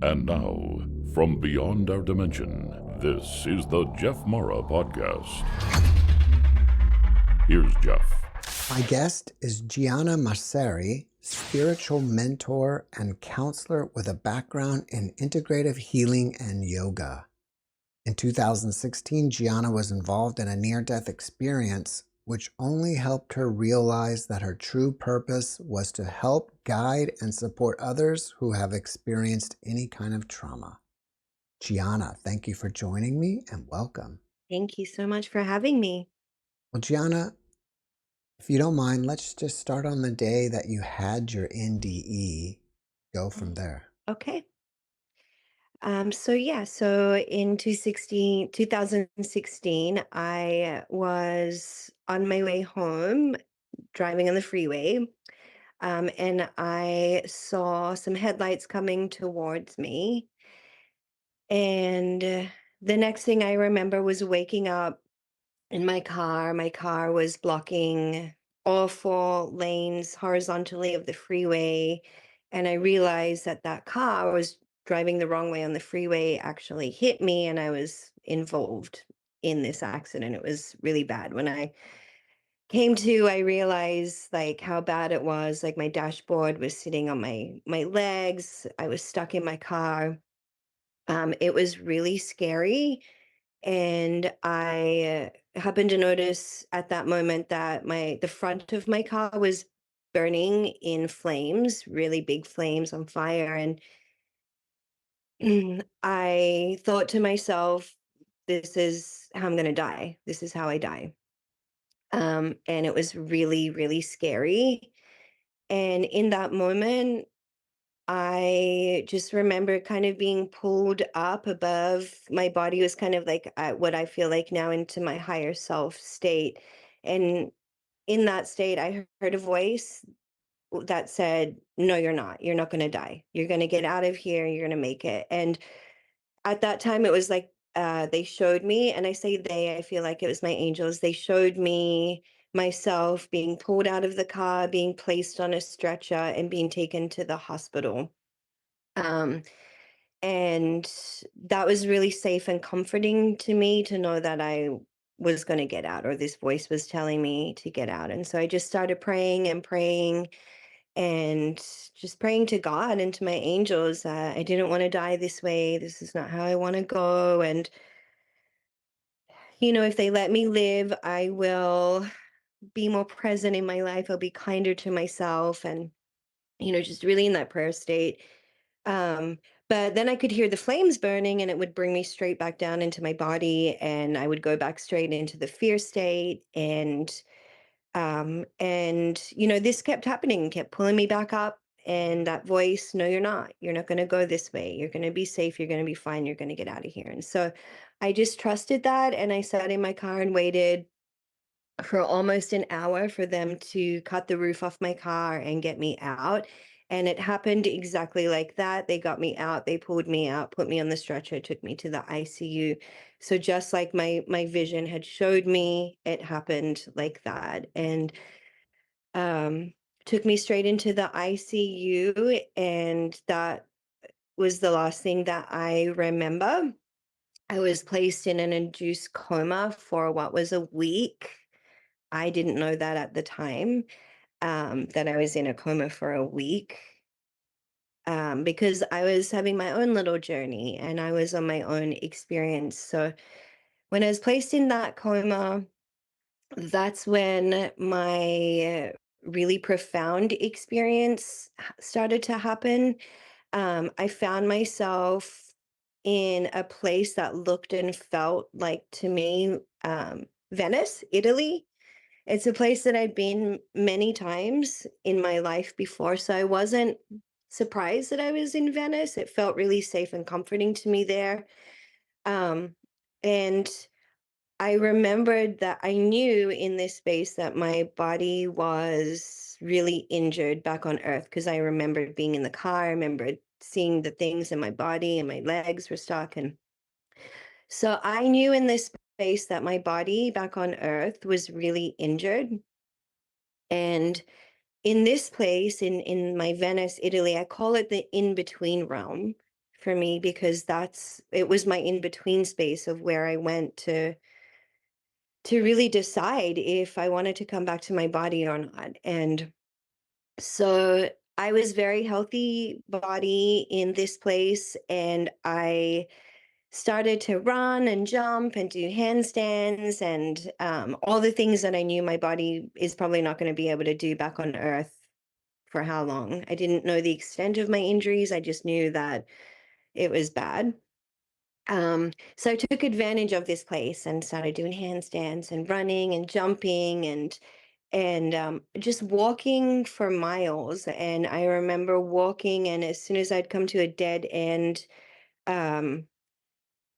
And now, from beyond our dimension, this is the JeffMara podcast. Here's Jeff. My guest is Gianna Mauceri, spiritual mentor and counselor with a background in integrative healing and yoga. In 2016, Gianna was involved in a near-death experience which only helped her realize that her true purpose was to help, guide, and support others who have experienced any kind of trauma. Gianna, thank you for joining me and welcome. Thank you so much for having me. Well, Gianna, if you don't mind, let's just start on the day that you had your NDE. Go from there. Okay. So in 2016, I was on my way home driving on the freeway, and I saw some headlights coming towards me. And the next thing I remember was waking up in my car. My car was blocking all four lanes horizontally of the freeway. And I realized that that car was driving the wrong way on the freeway actually hit me, and I was involved in this accident. It was really bad. When I came to, I realized like how bad it was. Like my dashboard was sitting on my legs. I was stuck in my car. It was really scary, and I happened to notice at that moment that the front of my car was burning in flames, really big flames on fire. And I thought to myself, this is how I'm going to die. This is how I die. And it was really, really scary. And in that moment, I just remember kind of being pulled up above. My body was kind of like what I feel like now into my higher self state. And in that state, I heard a voice that said, "No, you're not. You're not going to die. You're going to get out of here. You're going to make it." And at that time, it was like they showed me, and I say they, I feel like it was my angels. They showed me myself being pulled out of the car, being placed on a stretcher, and being taken to the hospital. Um, and that was really safe and comforting to me to know that I was going to get out, or this voice was telling me to get out. And so I just started praying and praying and just praying to God and to my angels. I didn't want to die this way. This is not how I want to go. And, if they let me live, I will be more present in my life. I'll be kinder to myself, and, just really in that prayer state. Um, but then I could hear the flames burning, and it would bring me straight back down into my body, and I would go back straight into the fear state. And this kept happening, kept pulling me back up. And that voice, no, you're not. You're not going to go this way. You're going to be safe. You're going to be fine. You're going to get out of here. And so I just trusted that. And I sat in my car and waited for almost an hour for them to cut the roof off my car and get me out. And it happened exactly like that. They got me out, they pulled me out, put me on the stretcher, took me to the ICU. So just like my vision had showed me, it happened like that. And um took me straight into the ICU, and that was the last thing that I remember. I was placed in an induced coma for what was a week. I didn't know that at the time, that I was in a coma for a week, because I was having my own little journey and I was on my own experience. So when I was placed in that coma, that's when my really profound experience started to happen. I found myself in a place that looked and felt like, to me, Venice, Italy. It's a place that I'd been many times in my life before, so I wasn't surprised that I was in Venice. It felt really safe and comforting to me there. Um, and I remembered that I knew in this space that my body was really injured back on Earth, because I remembered being in the car. I remembered seeing the things in my body, and my legs were stuck. And so I knew in this space that my body back on Earth was really injured. And in this place, in my Venice, Italy, I call it the in-between realm. for me because it was my in between space of where I went to really decide if I wanted to come back to my body or not. And so I was very healthy body in this place, and I started to run and jump and do handstands and all the things that I knew my body is probably not going to be able to do back on Earth for how long. I didn't know the extent of my injuries. I just knew that it was bad. So I took advantage of this place and started doing handstands and running and jumping and just walking for miles. And I remember walking, and as soon as I'd come to a dead end, um,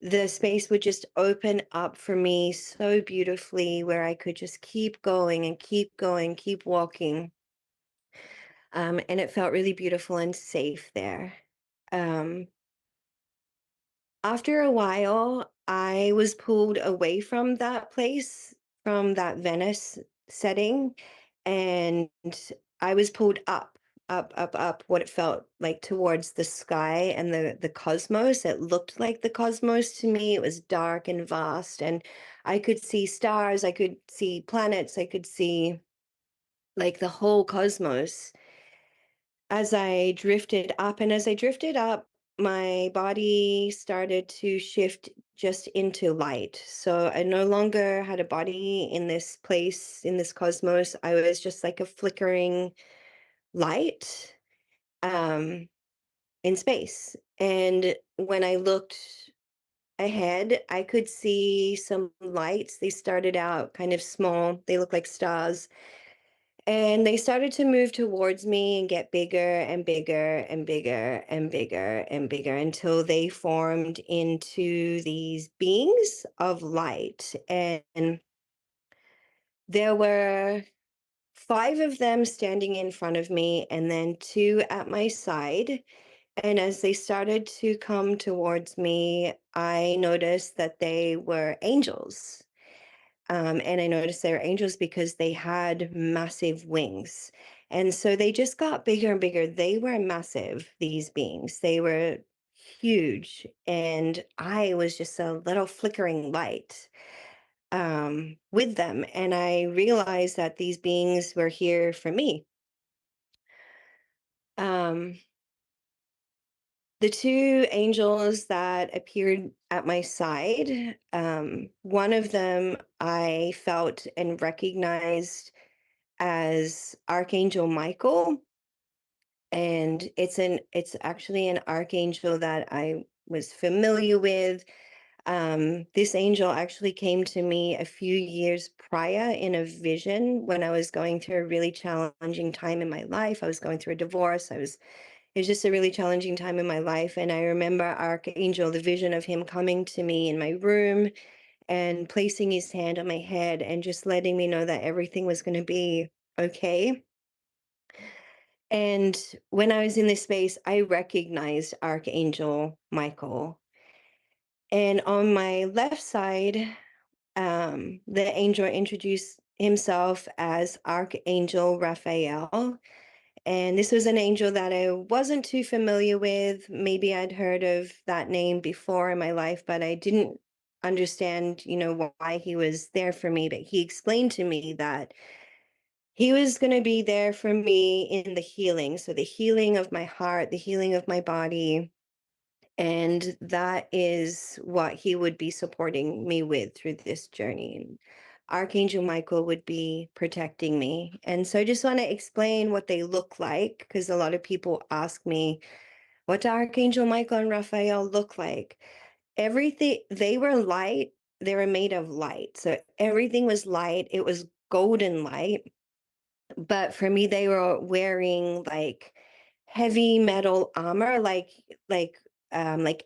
the space would just open up for me so beautifully, where I could just keep going and keep going, keep walking. And it felt really beautiful and safe there. Um, After a while, I was pulled away from that place, from that Venice setting, and I was pulled up, what it felt like towards the sky and the cosmos. It looked like the cosmos to me. It was dark and vast, and I could see stars, I could see planets, I could see like the whole cosmos as I drifted up. And as I drifted up, my body started to shift just into light. So I no longer had a body in this place, in this cosmos. I was just like a flickering light um, in space. And when I looked ahead, I could see some lights. They started out kind of small, they looked like stars, and they started to move towards me and get bigger and bigger and bigger and bigger and bigger until they formed into these beings of light. And there were five of them standing in front of me, and then two at my side. And as they started to come towards me, I noticed that they were angels. And I noticed they were angels because they had massive wings. And so they just got bigger and bigger. They were massive, these beings. They were huge. And I was just a little flickering light with them. And I realized that these beings were here for me. Um, the two angels that appeared at my side, one of them I felt and recognized as Archangel Michael, and it's actually an archangel that I was familiar with. This angel actually came to me a few years prior in a vision when I was going through a really challenging time in my life. I was going through a divorce. It was just a really challenging time in my life. And I remember Archangel, the vision of him coming to me in my room and placing his hand on my head and just letting me know that everything was going to be okay. And when I was in this space, I recognized Archangel Michael. And on my left side, the angel introduced himself as Archangel Raphael. And this was an angel that I wasn't too familiar with. Maybe I'd heard of that name before in my life, but I didn't understand, why he was there for me. But he explained to me that he was going to be there for me in the healing. So the healing of my heart, the healing of my body. And that is what he would be supporting me with through this journey. And Archangel Michael would be protecting me. And so I just want to explain what they look like, because a lot of people ask me, what do Archangel Michael and Raphael look like? Everything, they were light, they were made of light. So everything was light, it was golden light. But for me, they were wearing like heavy metal armor, like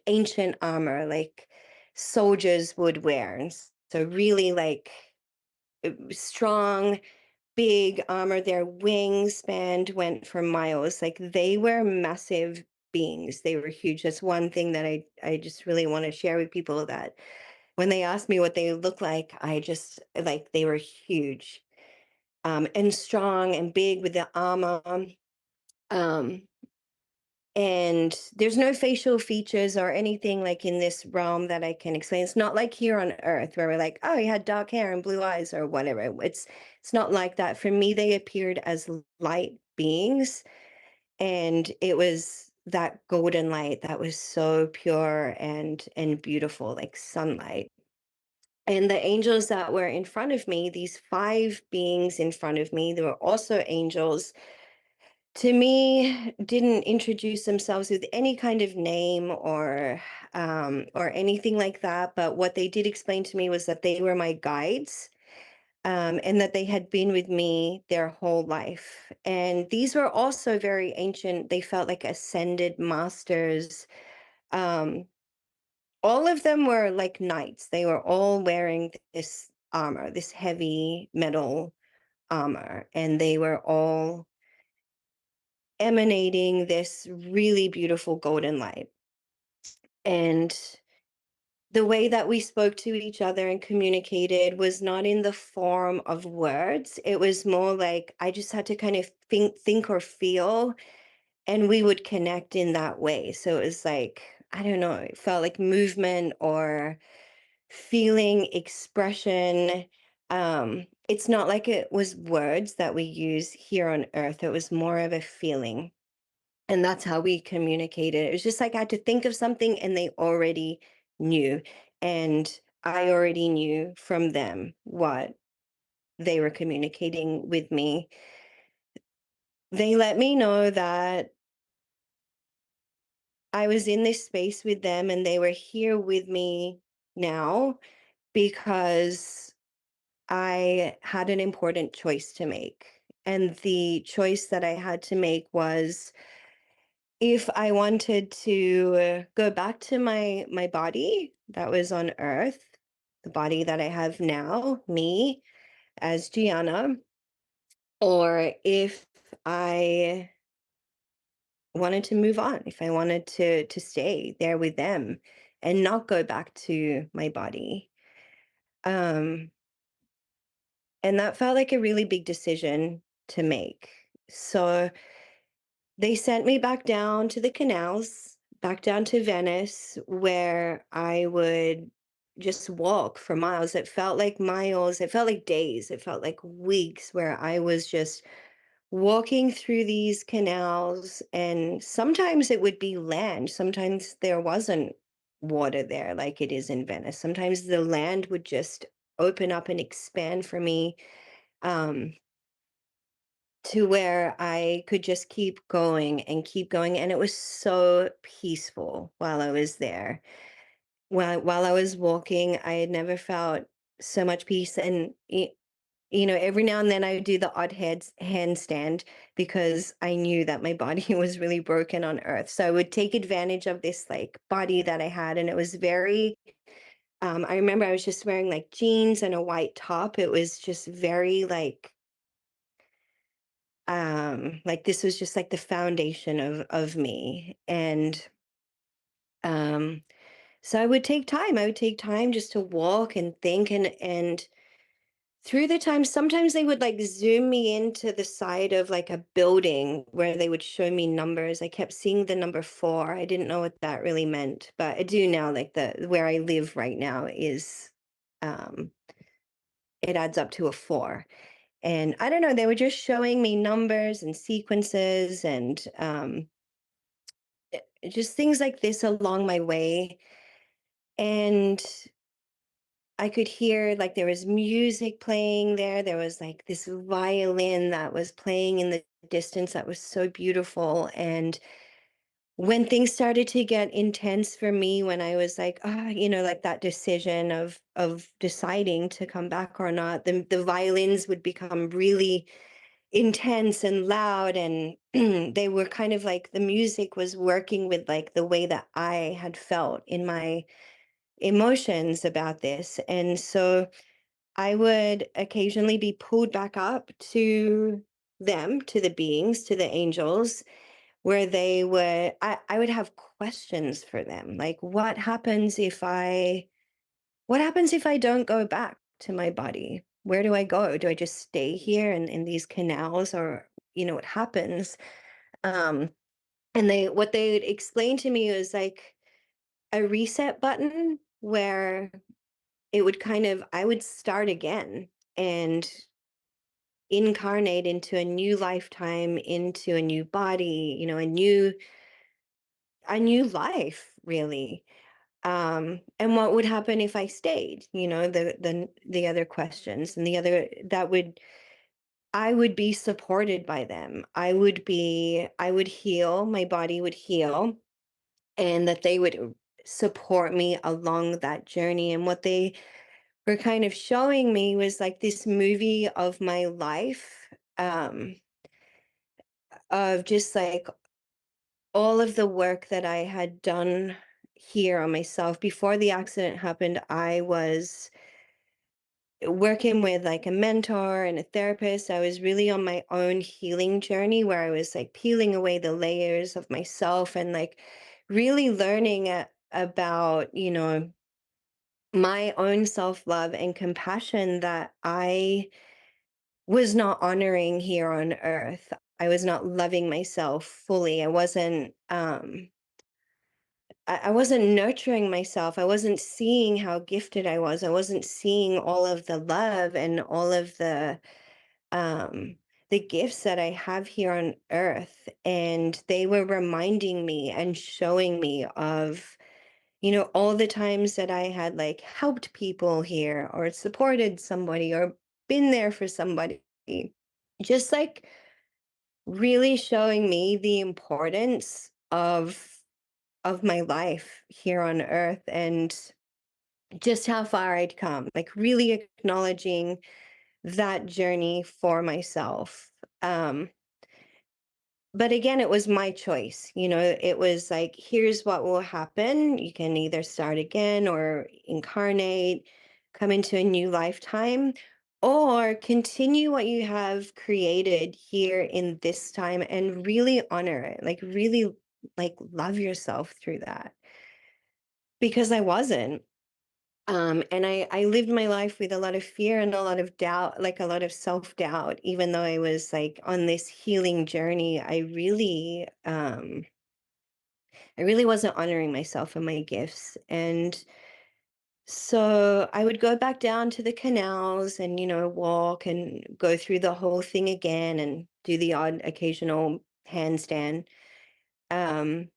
ancient armor, like soldiers would wear. And so really like strong, big armor. Their wingspan went for miles. Like they were massive beings. They were huge. That's one thing that I just really want to share with people, that when they ask me what they look like, I just like they were huge, and strong and big with the armor. Um, And there's no facial features or anything like in this realm that I can explain. It's not like here on Earth where we're like, oh, you had dark hair and blue eyes or whatever. It's not like that. For me, they appeared as light beings, and it was that golden light that was so pure and beautiful, like sunlight. And the angels that were in front of me, these five beings in front of me, they were also angels, to me didn't introduce themselves with any kind of name or anything like that, but what they did explain to me was that they were my guides, and that they had been with me their whole life. And these were also very ancient. They felt like ascended masters. um, all of them were like knights. They were all wearing this armor, this heavy metal armor, and they were all emanating this really beautiful golden light. And the way that we spoke to each other and communicated was not in the form of words. It was more like I just had to kind of think or feel, and we would connect in that way. So it was like, I don't know, it felt like movement or feeling, expression. It's not like it was words that we use here on earth. It was more of a feeling. And that's how we communicated. It was just like I had to think of something and they already knew. And I already knew from them what they were communicating with me. They let me know that I was in this space with them and they were here with me now because I had an important choice to make. And the choice that I had to make was if I wanted to go back to my body that was on earth, the body that I have now, me as Gianna, or if I wanted to move on, if I wanted to stay there with them and not go back to my body. Um, and that felt like a really big decision to make. So they sent me back down to the canals, back down to Venice, where I would just walk for miles. It felt like miles, it felt like days, it felt like weeks where I was just walking through these canals. And sometimes it would be land, sometimes there wasn't water there like it is in Venice. Sometimes the land would just open up and expand for me. Um, to where I could just keep going and keep going. And it was so peaceful while I was there. While I was walking, I had never felt so much peace. And every now and then I would do the odd handstand because I knew that my body was really broken on earth. So I would take advantage of this like body that I had. And it was very I remember I was just wearing like jeans and a white top. It was just very like this was just like the foundation of me. And um so I would take time just to walk and think. And through the time sometimes they would like zoom me into the side of like a building where they would show me numbers. I kept seeing the number 4. I didn't know what that really meant, but I do now. Like the where I live right now is um it adds up to a 4. And I don't know, they were just showing me numbers and sequences and just things like this along my way. And I could hear like there was music playing there. There was like this violin that was playing in the distance that was so beautiful. And when things started to get intense for me, when I was like, like that decision of deciding to come back or not, the violins would become really intense and loud. And they were kind of like the music was working with like the way that I had felt in my emotions about this. And so I would occasionally be pulled back up to them, to the beings, to the angels, where I would have questions for them. Like, what happens if I don't go back to my body? Where do I go? Do I just stay here in these canals, or what happens? Um, And what they would explain to me was like a reset button where it would kind of I would start again and incarnate into a new lifetime, into a new body, a new life, really. And what would happen if I stayed? The other questions, and the other that would I would be supported by them. I would heal, my body would heal, and that they would support me along that journey. And what they were kind of showing me was like this movie of my life, um, of just like all of the work that I had done here on myself. Before the accident happened, I was working with like a mentor and a therapist. I was really on my own healing journey where I was like peeling away the layers of myself and like really learning about, my own self-love and compassion that I was not honoring here on earth. I was not loving myself fully. I wasn't nurturing myself. I wasn't seeing how gifted I was. I wasn't seeing all of the love and all of um the gifts that I have here on earth. And they were reminding me and showing me of, all the times that I had like helped people here or supported somebody or been there for somebody. Just like really showing me the importance of my life here on earth and just how far I'd come, like really acknowledging that journey for myself. Um, but again, it was my choice. It was like, here's what will happen. You can either start again or incarnate, come into a new lifetime, or continue what you have created here in this time and really honor it, like really like love yourself through that. Because I wasn't. And I lived my life with a lot of fear and a lot of doubt, like a lot of self-doubt, even though I was like on this healing journey. I really wasn't honoring myself and my gifts. And so I would go back down to the canals and, walk and go through the whole thing again and do the odd occasional handstand. Um,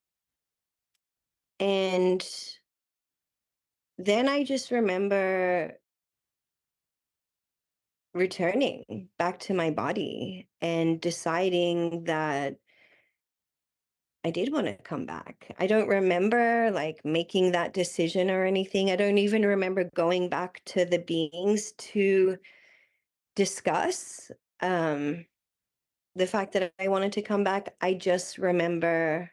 and then I just remember returning back to my body and deciding that I did want to come back. I don't remember like making that decision or anything. I don't even remember going back to the beings to discuss um, the fact that I wanted to come back. I just remember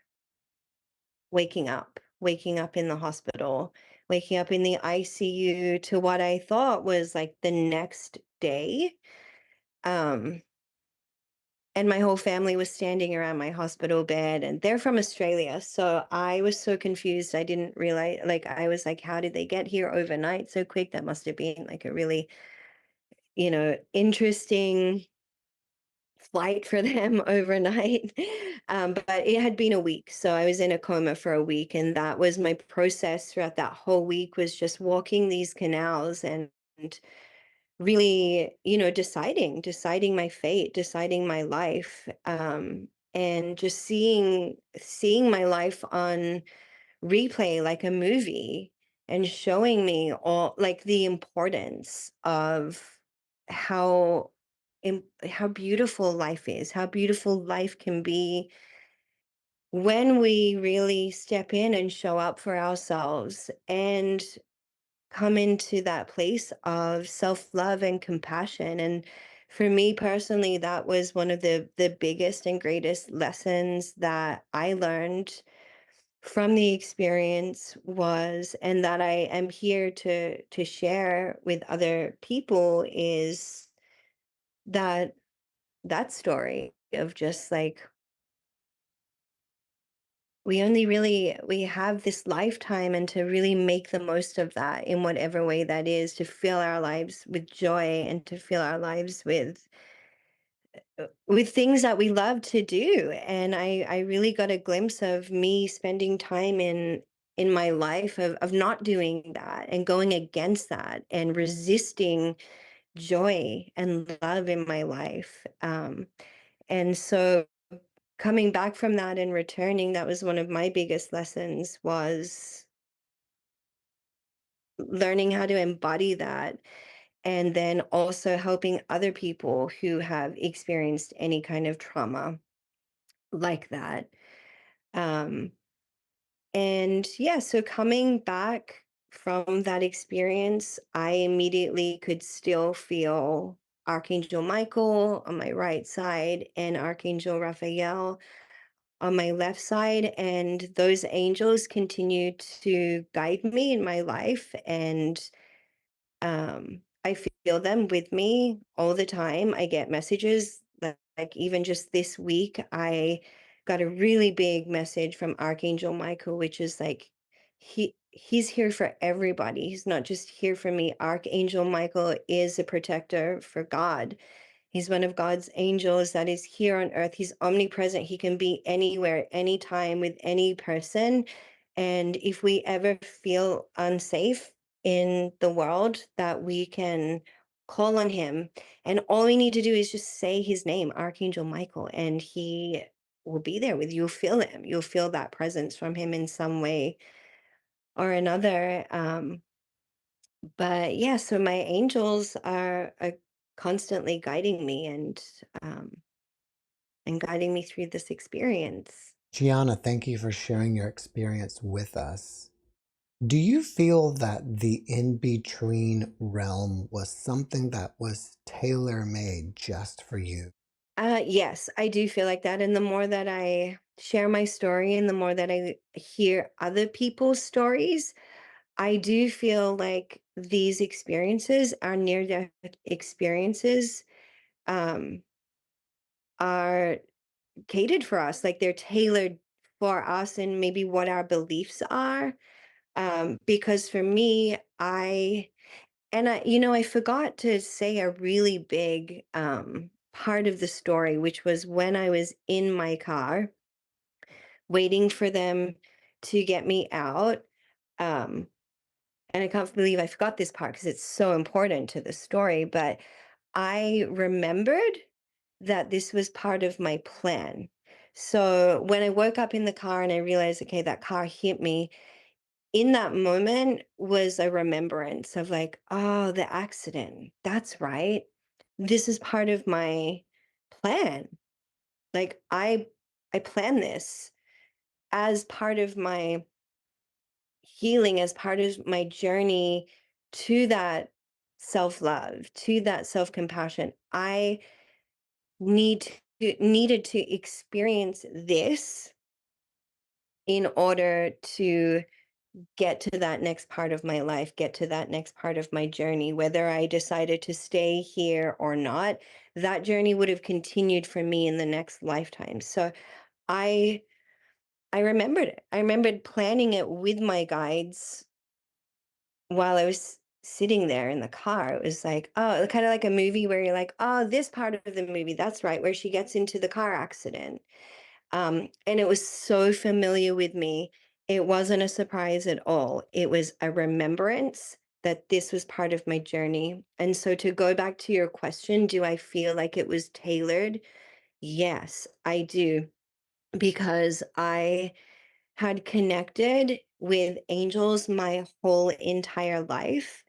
waking up in the hospital, waking up in the ICU to what I thought was like the next day. Um, and my whole family was standing around my hospital bed, and they're from Australia, so I was so confused. I didn't realize, like, I was like, how did they get here overnight so quick? That must have been like a really, interesting flight for them overnight. But it had been a week, so I was in a coma for a week, and that was my process throughout that whole week, was just walking these canals and really, deciding my fate, deciding my life, and just seeing my life on replay like a movie, and showing me all like the importance of how how beautiful life is, how beautiful life can be when we really step in and show up for ourselves and come into that place of self-love and compassion. And for me personally, that was one of the biggest and greatest lessons that I learned from the experience, was, and that I am here to share with other people, is that that story of just like, we have this lifetime, and to really make the most of that in whatever way that is, to fill our lives with joy and to fill our lives with with things that we love to do. And I really got a glimpse of me spending time in my life of not doing that and going against that and resisting joy and love in my life. And so coming back from that and returning, that was one of my biggest lessons, was learning how to embody that, and then also helping other people who have experienced any kind of trauma like that. Um, and yeah, so coming back from that experience, I immediately could still feel Archangel Michael on my right side and Archangel Raphael on my left side. And those angels continue to guide me in my life. And I feel them with me all the time. I get messages like even just this week, I got a really big message from Archangel Michael, which is like he's here for everybody. He's not just here for me. Archangel Michael is a protector for God. He's one of God's angels that is here on earth. He's omnipresent. He can be anywhere, anytime with any person. And if we ever feel unsafe in the world, that we can call on him. And all we need to do is just say his name, Archangel Michael, and he will be there with you. You'll feel him. You'll feel that presence from him in some way or another. But yeah, so my angels are constantly guiding me um, and guiding me through this experience. Gianna, thank you for sharing your experience with us. Do you feel that the in between realm was something that was tailor made just for you? Yes, I do feel like that. And the more that I share my story and the more that I hear other people's stories, I do feel like these experiences, our near death experiences, um, are catered for us. Like they're tailored for us and maybe what our beliefs are. Because for me, I forgot to say a really big part of the story, which was when I was in my car waiting for them to get me out. Um, and I can't believe I forgot this part because it's so important to the story. But I remembered that this was part of my plan. So when I woke up in the car and I realized, okay, that car hit me, in that moment was a remembrance of like, oh, the accident. That's right. This is part of my plan. Like I planned this as part of my healing, as part of my journey to that self-love, to that self-compassion. I needed to experience this in order to get to that next part of my life, get to that next part of my journey. Whether I decided to stay here or not, that journey would have continued for me in the next lifetime. So I I remembered it. I remembered planning it with my guides while I was sitting there in the car. It was like, oh, kind of like a movie where you're like, oh, this part of the movie, that's right, where she gets into the car accident. And it was so familiar with me. It wasn't a surprise at all. It was a remembrance that this was part of my journey. And so to go back to your question, do I feel like it was tailored? Yes, I do, because I had connected with angels my whole entire life.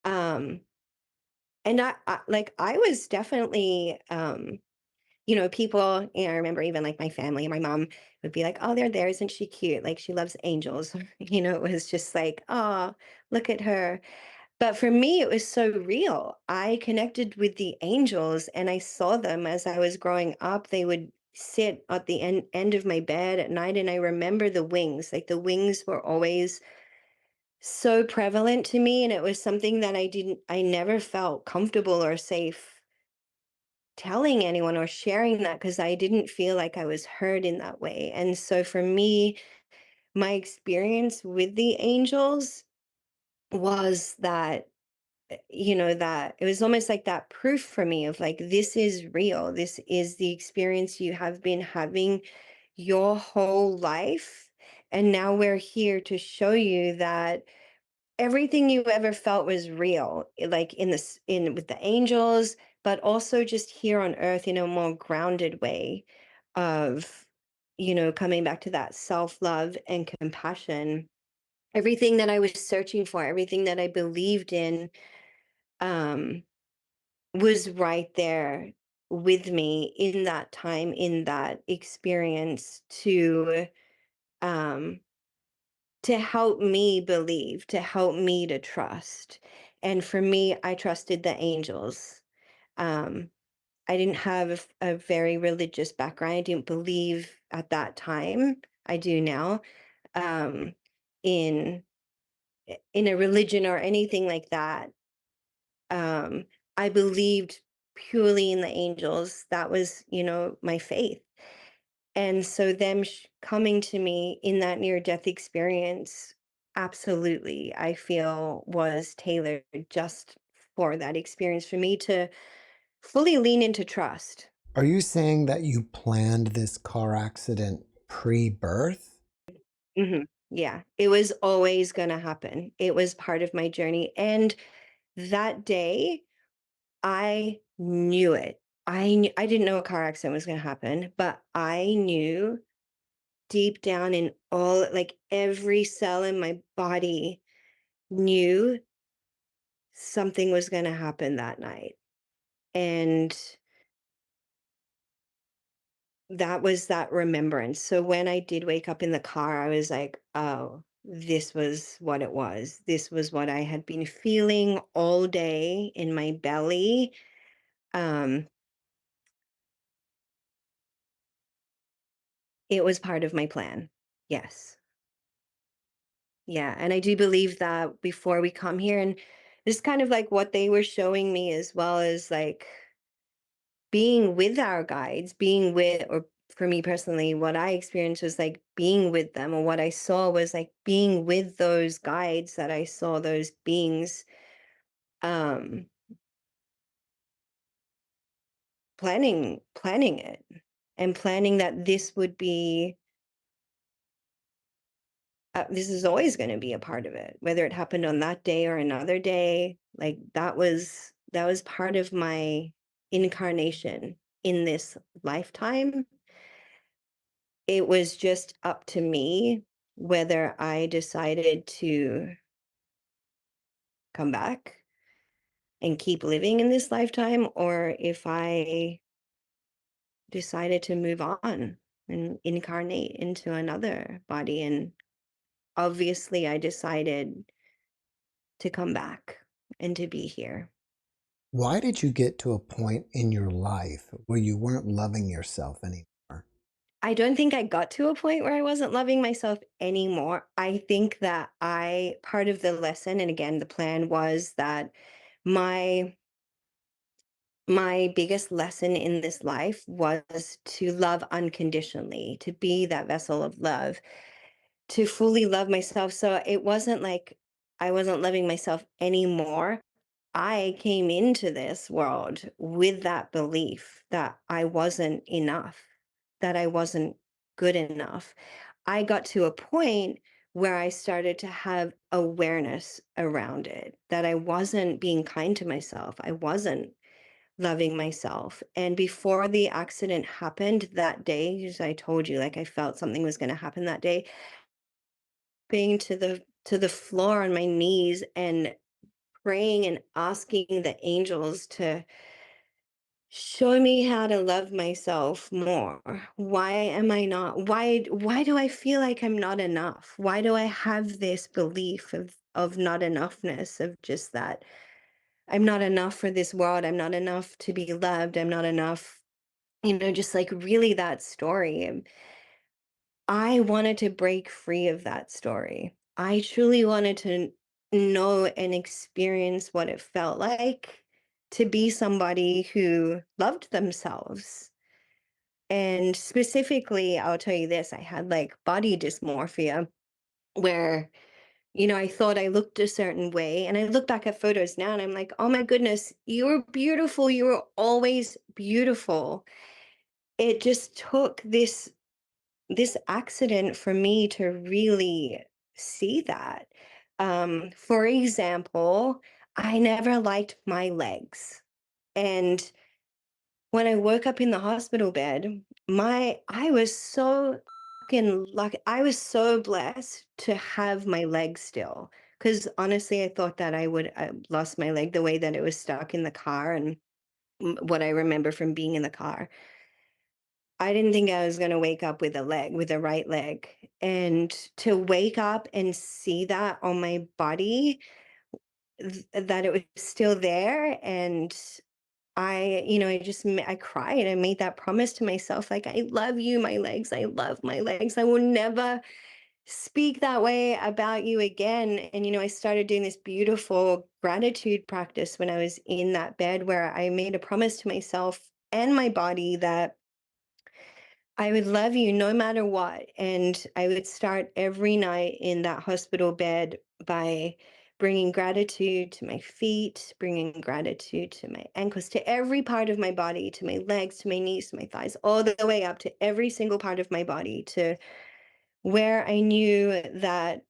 Um, and I was definitely people, I remember even like my family, my mom would be like, oh, they're there. Isn't she cute? Like she loves angels. It was just like, oh, look at her. But for me, it was so real. I connected with the angels and I saw them as I was growing up. They would sit at the end of my bed at night. And I remember the wings, like the wings were always so prevalent to me. And it was something that I never felt comfortable or safe telling anyone or sharing that because I didn't feel like I was heard in that way. And so for me, my experience with the angels was that that it was almost like that proof for me of like, this is real. This is the experience you have been having your whole life. And now we're here to show you that everything you ever felt was real, like in this, in with the angels, but also just here on earth in a more grounded way of, coming back to that self-love and compassion. Everything that I was searching for, everything that I believed in, um, was right there with me in that time, in that experience um, to help me believe, to help me to trust. And for me, I trusted the angels. Um, I didn't have a very religious background. I didn't believe at that time. I do now, um, in in a religion or anything like that. um I believed purely in the angels. That was, my faith. And so them coming to me in that near death experience, absolutely, I feel was tailored just for that experience for me to fully lean into trust. Are you saying that you planned this car accident pre-birth? Hmm. Yeah, it was always going to happen. It was part of my journey. And that day, I knew it. I didn't know a car accident was going to happen, but I knew deep down in all, like every cell in my body knew something was going to happen that night. And that was that remembrance. So when I did wake up in the car, I was like, oh, this was what it was. This was what I had been feeling all day in my belly. Um, it was part of my plan. Yes. Yeah, and I do believe that before we come here, and this is kind of like what they were showing me as well as like being with our guides, being with, or for me personally, what I experienced was like being with them, or what I saw was like being with those guides that I saw, those beings, um, planning it and planning that this is always going to be a part of it, whether it happened on that day or another day. Like that was part of my incarnation in this lifetime. It was just up to me whether I decided to come back and keep living in this lifetime, or if I decided to move on and incarnate into another body. And obviously I decided to come back and to be here. Why did you get to a point in your life where you weren't loving yourself anymore? I don't think I got to a point where I wasn't loving myself anymore. I think that part of the lesson, and again, the plan was that my my biggest lesson in this life was to love unconditionally, to be that vessel of love, to fully love myself. So it wasn't like I wasn't loving myself anymore. I came into this world with that belief that I wasn't enough, that I wasn't good enough. I got to a point where I started to have awareness around it, that I wasn't being kind to myself. I wasn't loving myself. And before the accident happened that day, as I told you, like I felt something was going to happen that day, being to the floor on my knees and praying and asking the angels to show me how to love myself more. Why am I not? Why do I feel like I'm not enough? Why do I have this belief of not enoughness, of just that I'm not enough for this world, I'm not enough to be loved, I'm not enough, just like really that story. And I wanted to break free of that story. I truly wanted to know and experience what it felt like to be somebody who loved themselves. And specifically, I'll tell you this, I had like body dysmorphia where, I thought I looked a certain way. And I look back at photos now and I'm like, oh my goodness, you were beautiful. You were always beautiful. It just took this accident for me to really see that. For example, I never liked my legs. And when I woke up in the hospital bed, I was so fucking lucky. I was so blessed to have my leg still. Because honestly, I thought that I would lost my leg the way that it was stuck in the car and what I remember from being in the car. I didn't think I was going to wake up with a leg, with a right leg. And to wake up and see that on my body, that it was still there. And I cried. I made that promise to myself, like, I love you, my legs. I love my legs. I will never speak that way about you again. And, I started doing this beautiful gratitude practice when I was in that bed where I made a promise to myself and my body that I would love you no matter what. And I would start every night in that hospital bed by bringing gratitude to my feet, bringing gratitude to my ankles, to every part of my body, to my legs, to my knees, to my thighs, all the way up to every single part of my body, to where I knew that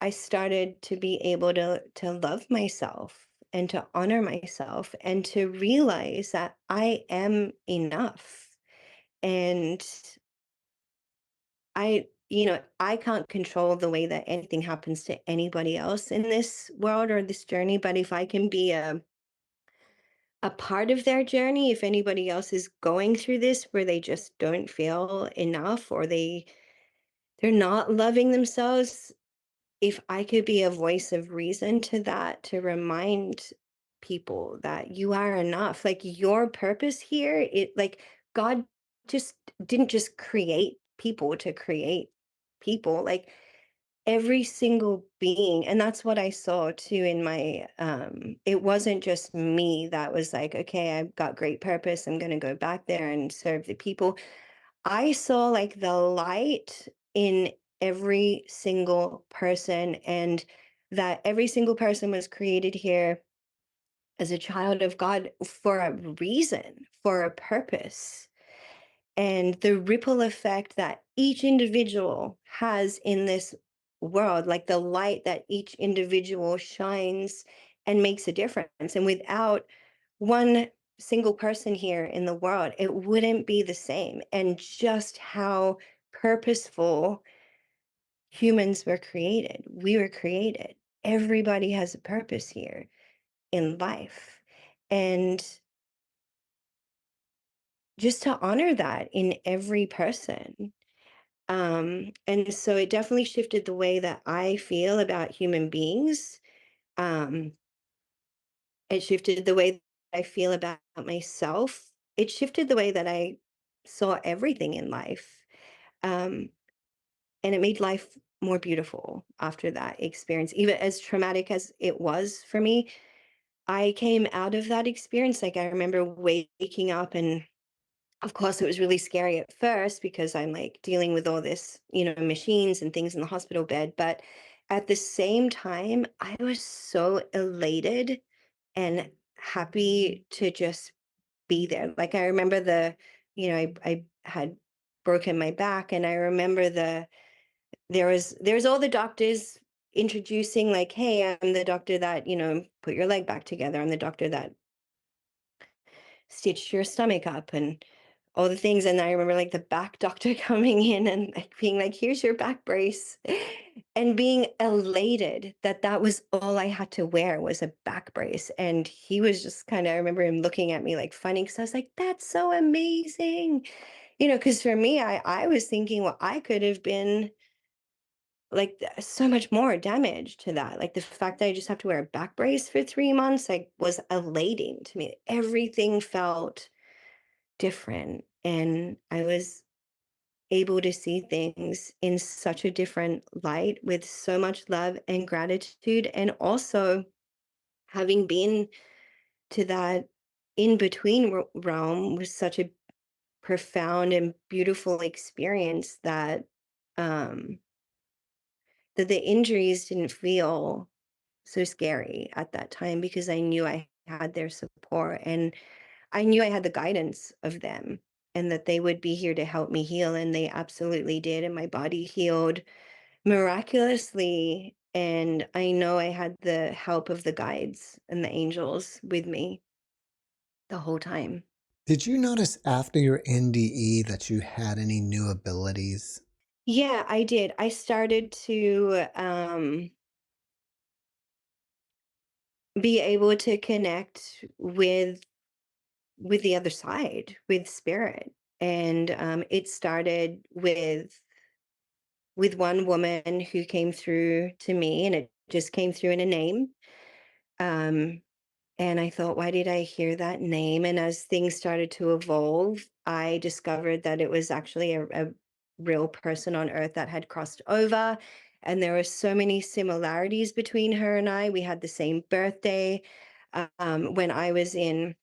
I started to be able to love myself and to honor myself and to realize that I am enough. And I can't control the way that anything happens to anybody else in this world or this journey, but if I can be a part of their journey, if anybody else is going through this where they just don't feel enough or they're not loving themselves, if I could be a voice of reason to that, to remind people that you are enough, like your purpose here, like God just didn't just create people to create people, like every single being. And that's what I saw too in it wasn't just me that was like, okay, I've got great purpose. I'm going to go back there and serve the people. I saw like the light in every single person, and that every single person was created here as a child of God for a reason, for a purpose. And the ripple effect that each individual has in this world, like the light that each individual shines and makes a difference. And without one single person here in the world, it wouldn't be the same. And just how purposeful humans were created. We were created. Everybody has a purpose here in life. And just to honor that in every person. And so it definitely shifted the way that I feel about human beings. Um, it shifted the way I feel about myself. It shifted the way that I saw everything in life. Um, and it made life more beautiful after that experience. Even as traumatic as it was for me, I came out of that experience. Like I remember waking up, and of course, it was really scary at first because I'm like dealing with all this, machines and things in the hospital bed. But at the same time, I was so elated and happy to just be there. Like I remember I had broken my back, and I remember there's all the doctors introducing like, hey, I'm the doctor that, put your leg back together. I'm the doctor that stitched your stomach up and all the things. And I remember like the back doctor coming in and like being like, here's your back brace. And being elated that that was all I had to wear was a back brace. And he was just kind of, I remember him looking at me like funny because I was like, that's so amazing. Because for me, I was thinking, well, I could have been like so much more damage to that. Like the fact that I just have to wear a back brace for 3 months, like was elating to me. Everything felt different. And I was able to see things in such a different light with so much love and gratitude. And also having been to that in between realm was such a profound and beautiful experience um, that the injuries didn't feel so scary at that time because I knew I had their support, and I knew I had the guidance of them, and that they would be here to help me heal, and they absolutely did, and my body healed miraculously, and I know I had the help of the guides and the angels with me the whole time. Did you notice after your NDE that you had any new abilities? Yeah, I did. I started to be able to connect with the other side, with spirit. And it started with one woman who came through to me, and it just came through in a name. Um, and I thought, why did I hear that name? And as things started to evolve, I discovered that it was actually a real person on earth that had crossed over. And there were so many similarities between her and I. We had the same birthday. When I was in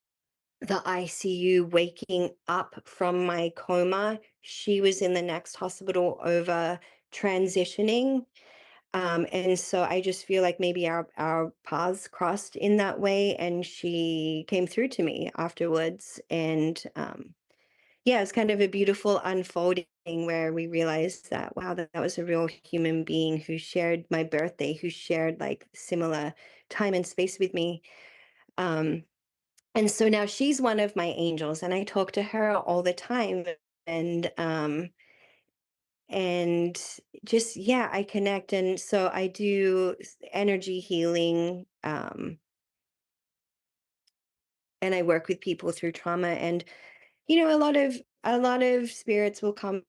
the ICU waking up from my coma, she was in the next hospital over transitioning. And so I just feel like maybe our paths crossed in that way, and she came through to me afterwards. And yeah, it's kind of a beautiful unfolding where we realized that wow, that was a real human being who shared my birthday, who shared like similar time and space with me. Um, and so now she's one of my angels, and I talk to her all the time. And and just yeah, I connect, and so I do energy healing, and I work with people through trauma. And a lot of spirits will come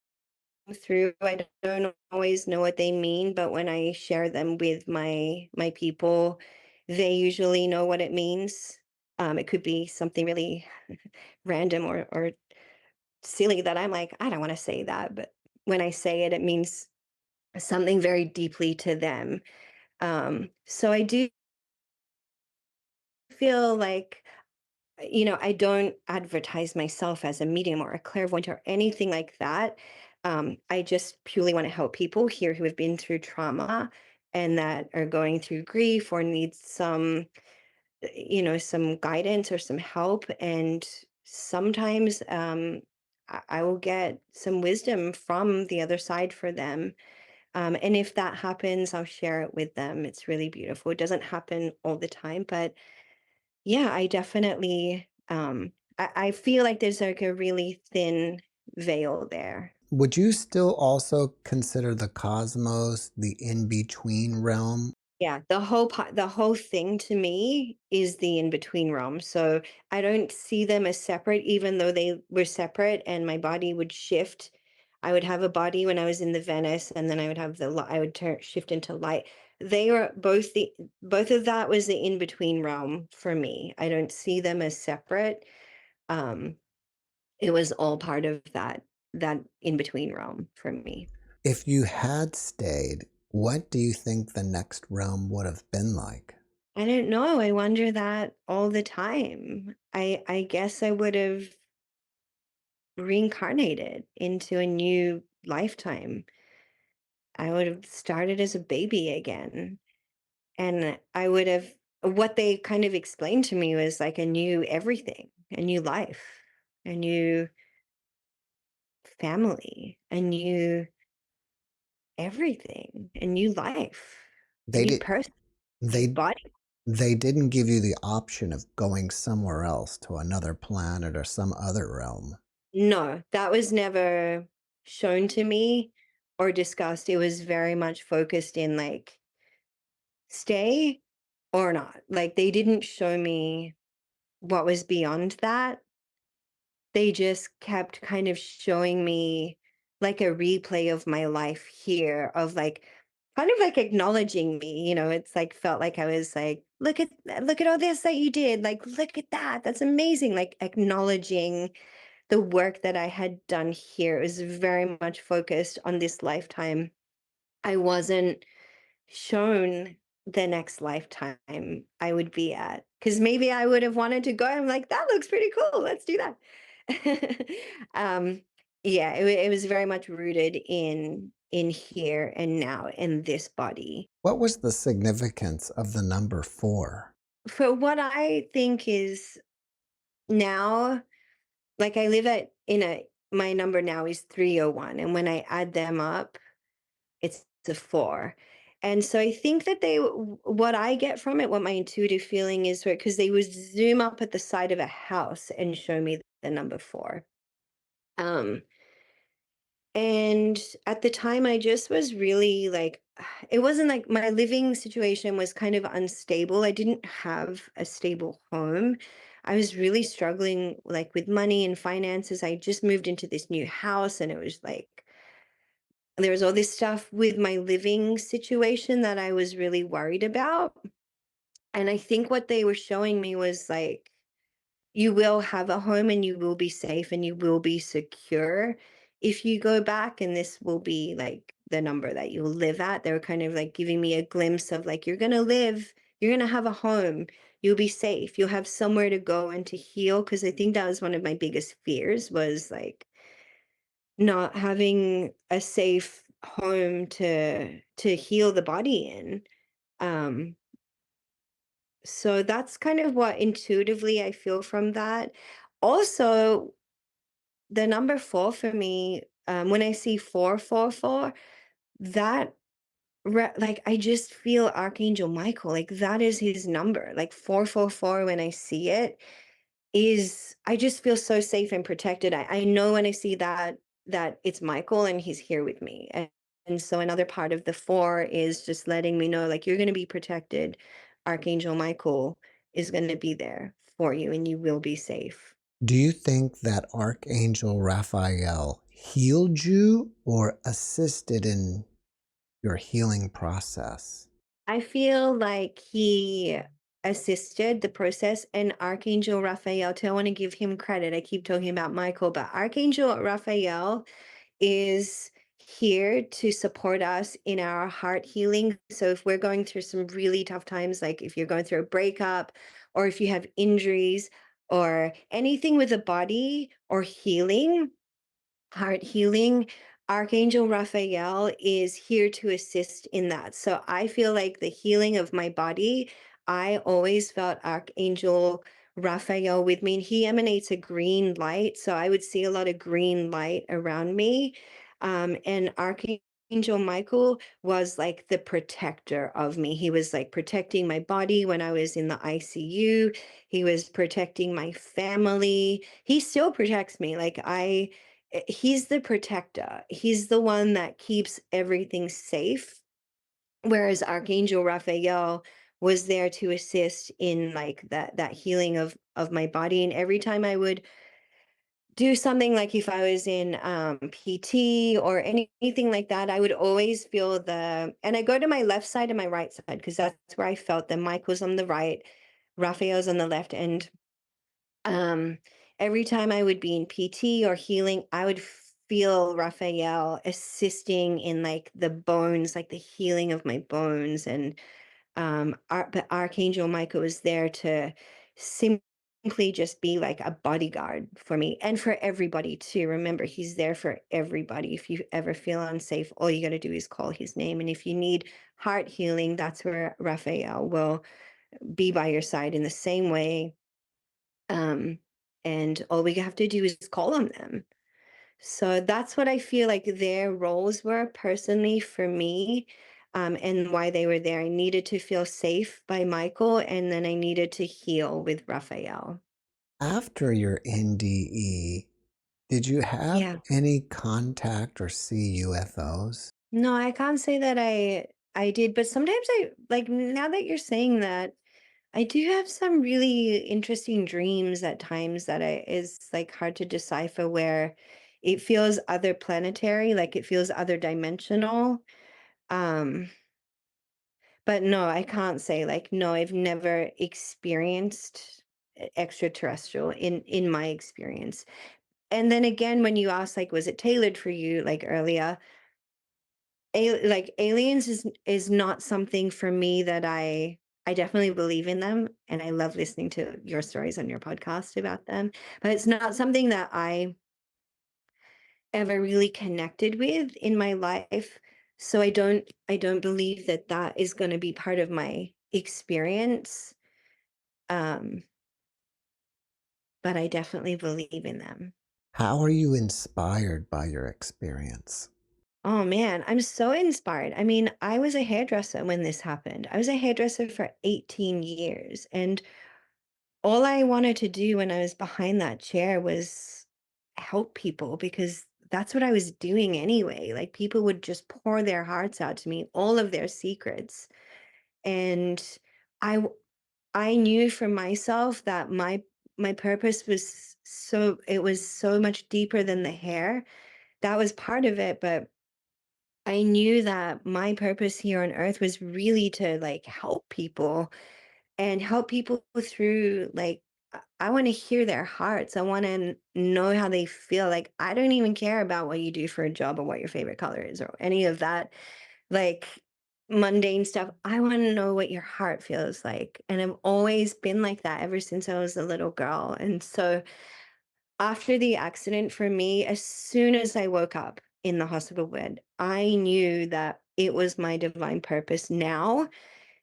through. I don't always know what they mean, but when I share them with my people, they usually know what it means. It could be something really random or silly that I'm like, I don't want to say that, but when I say it, it means something very deeply to them. So I do feel like, I don't advertise myself as a medium or a clairvoyant or anything like that. I just purely want to help people here who have been through trauma and that are going through grief or need some guidance or some help. And sometimes I will get some wisdom from the other side for them. And if that happens, I'll share it with them. It's really beautiful. It doesn't happen all the time, but yeah, I definitely I feel like there's like a really thin veil there. Would you still also consider the cosmos the in-between realm? Yeah, the whole thing to me is the in-between realm. So I don't see them as separate, even though they were separate and my body would shift. I would have a body when I was in the Venice, and then I would have I would shift into light. They were both of that was the in-between realm for me. I don't see them as separate. Um, it was all part of that in-between realm for me. If you had stayed, what do you think the next realm would have been like? I don't know. I wonder that all the time. I guess I would have reincarnated into a new lifetime. I would have started as a baby again. And I would have, what they kind of explained to me was like a new everything, a new life, a new family, a new everything, a new life, a They new did person, new they body. they didn't give you the option of going somewhere else to another planet or some other realm. No, that was never shown to me or discussed. It was very much focused in like stay or not. Like they didn't show me what was beyond that. They just kept kind of showing me like a replay of my life here of like kind of like acknowledging me. It's like felt like I was like, look at all this that you did. Like, look at that. That's amazing. Like acknowledging the work that I had done here. It was very much focused on this lifetime. I wasn't shown the next lifetime I would be at, because maybe I would have wanted to go. I'm like, that looks pretty cool. Let's do that. um, yeah, it was very much rooted in in here and now in this body. What was the significance of the number 4? For what I think is now, like I live at in a my number now is 301, and when I add them up, it's a 4. And so I think that what I get from it, what my intuitive feeling is, because they would zoom up at the side of a house and show me the number 4. Um, and at the time, I just was really like, it wasn't like my living situation was kind of unstable. I didn't have a stable home. I was really struggling like with money and finances. I just moved into this new house, and it was like there was all this stuff with my living situation that I was really worried about. And I think what they were showing me was like, you will have a home and you will be safe and you will be secure if you go back, and this will be like the number that you'll live at. They were kind of like giving me a glimpse of like, you're going to live, you're going to have a home, you'll be safe, you'll have somewhere to go and to heal. Because I think that was one of my biggest fears, was like not having a safe home to heal the body in. Um, so that's kind of what intuitively I feel from that. Also, the number 4 for me, when I see 444, that like I just feel Archangel Michael, like that is his number. Like 444, when I see it, is I just feel so safe and protected. I know when I see that, that it's Michael and he's here with me. And so another part of the 4 is just letting me know, like, you're going to be protected. Archangel Michael is going to be there for you and you will be safe. Do you think that Archangel Raphael healed you or assisted in your healing process? I feel like he assisted the process, and Archangel Raphael, too, I want to give him credit. I keep talking about Michael, but Archangel Raphael is here to support us in our heart healing. So if we're going through some really tough times, like if you're going through a breakup or if you have injuries or anything with the body or healing, heart healing, Archangel Raphael is here to assist in that. So I feel like the healing of my body, I always felt Archangel Raphael with me. And he emanates a green light. So I would see a lot of green light around me. And Archangel Michael was like the protector of me. He was like protecting my body when I was in the ICU. He was protecting my family. He still protects me. He's the protector. He's the one that keeps everything safe. Whereas Archangel Raphael was there to assist in like that healing of my body. And every time I would do something, like if I was in PT or anything like that, I would always feel and I go to my left side and my right side because that's where I felt them. Mike was on the right, Raphael's on the left, and um, every time I would be in PT or healing, I would feel Raphael assisting in like the bones, like the healing of my bones. And but Archangel Michael was there to simply just be like a bodyguard for me and for everybody too. Remember, he's there for everybody. If you ever feel unsafe, all you got to do is call his name. And if you need heart healing, that's where Raphael will be by your side in the same way. Um, and all we have to do is call on them. So that's what I feel like their roles were personally for me, and why they were there. I needed to feel safe by Michael, and then I needed to heal with Raphael. After your NDE, did you have Yeah. any contact or see UFOs? No, I can't say that I did, but sometimes I like, now that you're saying that, I do have some really interesting dreams at times that I is like hard to decipher, where it feels other planetary, like it feels other dimensional. Um, but no, I can't say like, no, I've never experienced extraterrestrial in my experience. And then again, when you ask like, was it tailored for you, like earlier, like aliens is not something for me that I definitely believe in them, and I love listening to your stories on your podcast about them, but it's not something that I ever really connected with in my life. So I don't believe that that is going to be part of my experience. Um, but I definitely believe in them. How are you inspired by your experience? Oh man, I'm so inspired. I mean, I was a hairdresser when this happened. I was a hairdresser for 18 years. And all I wanted to do when I was behind that chair was help people because that's what I was doing anyway. Like people would just pour their hearts out to me, all of their secrets. And I w- I knew for myself that my purpose was it was so much deeper than the hair. That was part of it, but I knew that my purpose here on earth was really to like help people and help people through like I want to hear their hearts. I want to know how they feel. Like I don't even care about what you do for a job or what your favorite color is or any of that like mundane stuff. I want to know what your heart feels like. And I've always been like that ever since I was a little girl. And so after the accident for me, as soon as I woke up in the hospital bed, I knew that it was my divine purpose now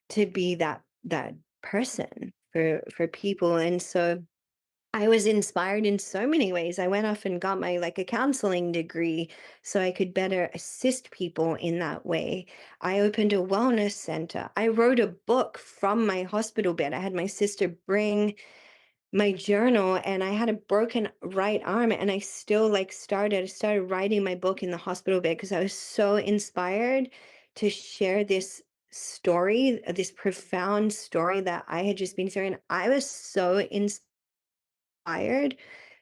to be that person for people. And so I was inspired in so many ways. I went off and got my like a counseling degree so I could better assist people in that way. I opened a wellness center. I wrote a book from my hospital bed. I had my sister bring my journal and I had a broken right arm and I still like started writing my book in the hospital bed because I was so inspired to share this story, this profound story that I had just been through. And I was so inspired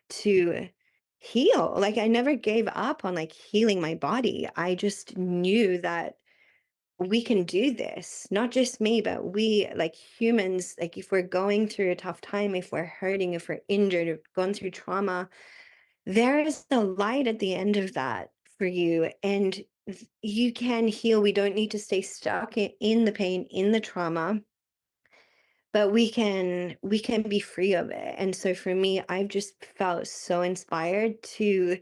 to heal. Like I never gave up on like healing my body. I just knew that we can do this, not just me, but we like humans, like if we're going through a tough time, if we're hurting, if we're injured, or gone through trauma, there is a light at the end of that for you. And you can heal. We don't need to stay stuck in the pain, in the trauma, but we can be free of it. And so for me, I've just felt so inspired to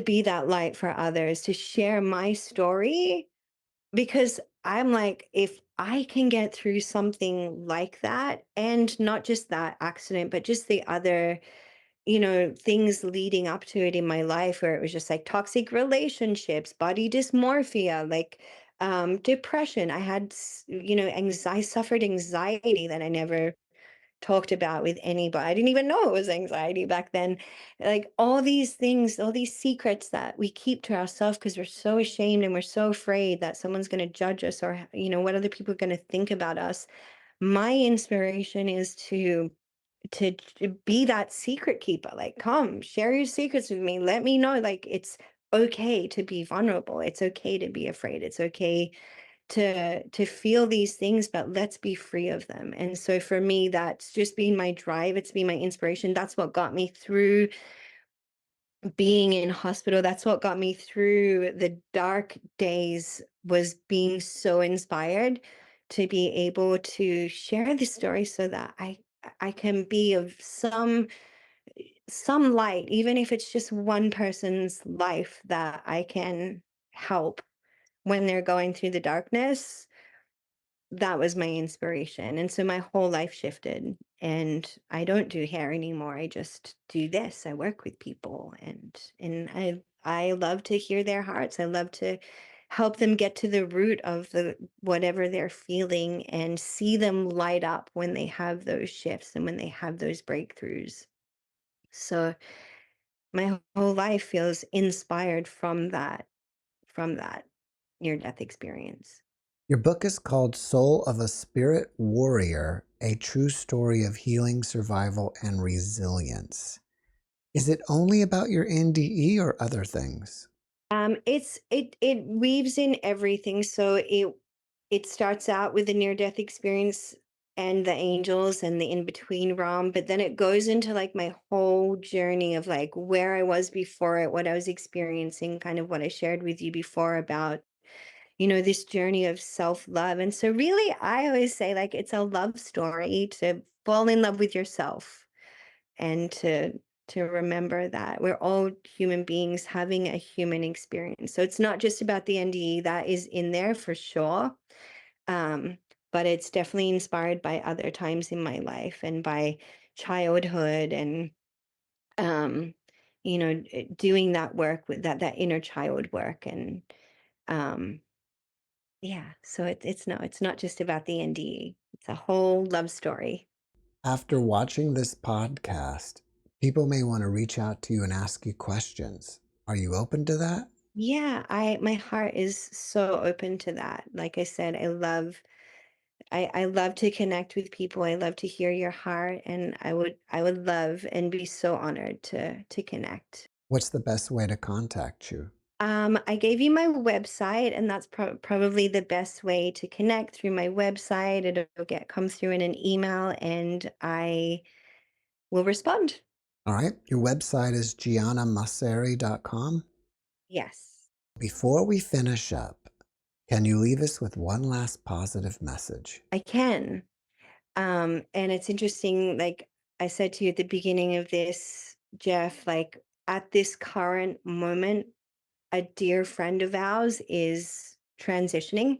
be that light for others, to share my story because I'm like, if I can get through something like that, and not just that accident, but just the other, things leading up to it in my life where it was just like toxic relationships, body dysmorphia, like depression. I had, anxiety, suffered anxiety that I never talked about with anybody. I didn't even know it was anxiety back then. Like all these things, all these secrets that we keep to ourselves because we're so ashamed and we're so afraid that someone's going to judge us or, what other people are going to think about us. My inspiration is to be that secret keeper. Like, come, share your secrets with me. Let me know. Like, it's okay to be vulnerable. It's okay to be afraid. It's okay to feel these things, but let's be free of them. And so for me, that's just been my drive. It's been my inspiration. That's what got me through being in hospital. That's what got me through the dark days, was being so inspired to be able to share this story so that I can be of some light, even if it's just one person's life that I can help when they're going through the darkness. That was my inspiration. And so my whole life shifted. And I don't do hair anymore. I just do this. I work with people and I love to hear their hearts. I love to help them get to the root of the whatever they're feeling and see them light up when they have those shifts and when they have those breakthroughs. So my whole life feels inspired from that near death experience. Your book is called Soul of a Spirit Warrior, a true story of healing, survival, and resilience. Is it only about your NDE or other things? It weaves in everything. So it starts out with the near death experience and the angels and the in between realm, but then it goes into like my whole journey of like where I was before it, what I was experiencing, kind of what I shared with you before about this journey of self love. And so really, I always say like it's a love story to fall in love with yourself and to to remember that we're all human beings having a human experience. So it's not just about the NDE, that is in there for sure. Um, but it's definitely inspired by other times in my life and by childhood and um, doing that work with that inner child work and um yeah, so it's not just about the NDE. It's a whole love story. After watching this podcast, people may want to reach out to you and ask you questions. Are you open to that? Yeah, my heart is so open to that. Like I said, I love to connect with people. I love to hear your heart, and I would love and be so honored to connect. What's the best way to contact you? I gave you my website, and that's probably the best way to connect through my website. It'll get come through in an email, and I will respond. All right. Your website is giannamauceri.com. Yes. Before we finish up, can you leave us with one last positive message? I can. And it's interesting, like I said to you at the beginning of this, Jeff, like at this current moment, a dear friend of ours is transitioning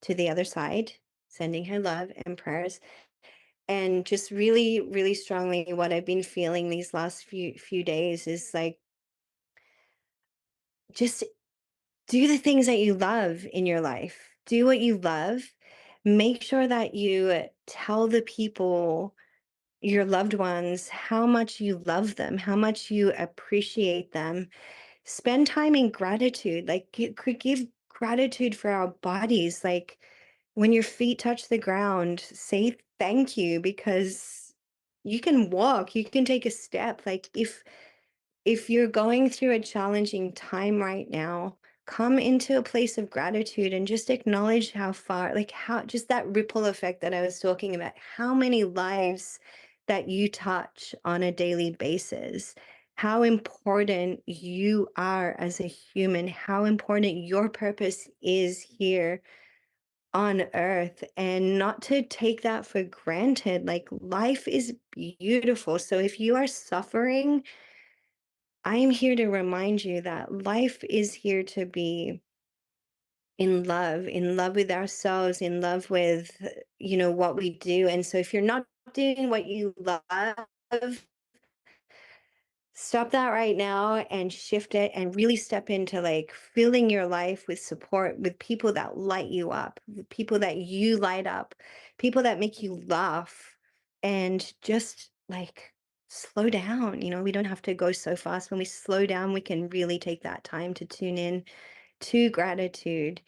to the other side, sending her love and prayers. And just really, really strongly, what I've been feeling these last few days is like just do the things that you love in your life. Do what you love. Make sure that you tell the people, your loved ones, how much you love them, how much you appreciate them. Spend time in gratitude. Like could give gratitude for our bodies. Like when your feet touch the ground, say thank you because you can walk, you can take a step. Like if you're going through a challenging time right now, come into a place of gratitude and just acknowledge how far, like how just that ripple effect that I was talking about, how many lives that you touch on a daily basis, how important you are as a human, how important your purpose is here on earth, and not to take that for granted. Like life is beautiful. So if you are suffering, I am here to remind you that life is here to be in love with ourselves, in love with, what we do. And so if you're not doing what you love, stop that right now and shift it and really step into like filling your life with support, with people that light you up, with people that you light up, people that make you laugh, and just like slow down. We don't have to go so fast. When we slow down, we can really take that time to tune in to gratitude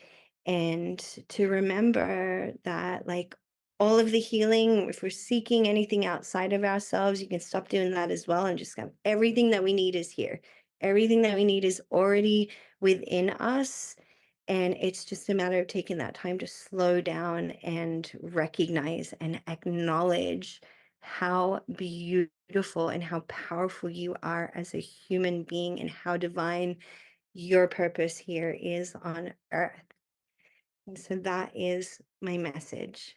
and to remember that, like, all of the healing, if we're seeking anything outside of ourselves, you can stop doing that as well and just go, everything that we need is here. Everything that we need is already within us. And it's just a matter of taking that time to slow down and recognize and acknowledge how beautiful and how powerful you are as a human being and how divine your purpose here is on earth. And so that is my message.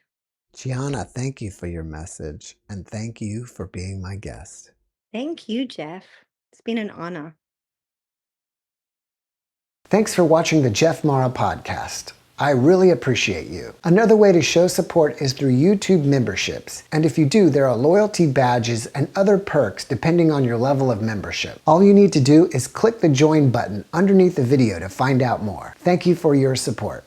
Gianna, thank you for your message and thank you for being my guest. Thank you, Jeff. It's been an honor. Thanks for watching the JeffMara podcast. I really appreciate you. Another way to show support is through YouTube memberships. And if you do, there are loyalty badges and other perks depending on your level of membership. All you need to do is click the join button underneath the video to find out more. Thank you for your support.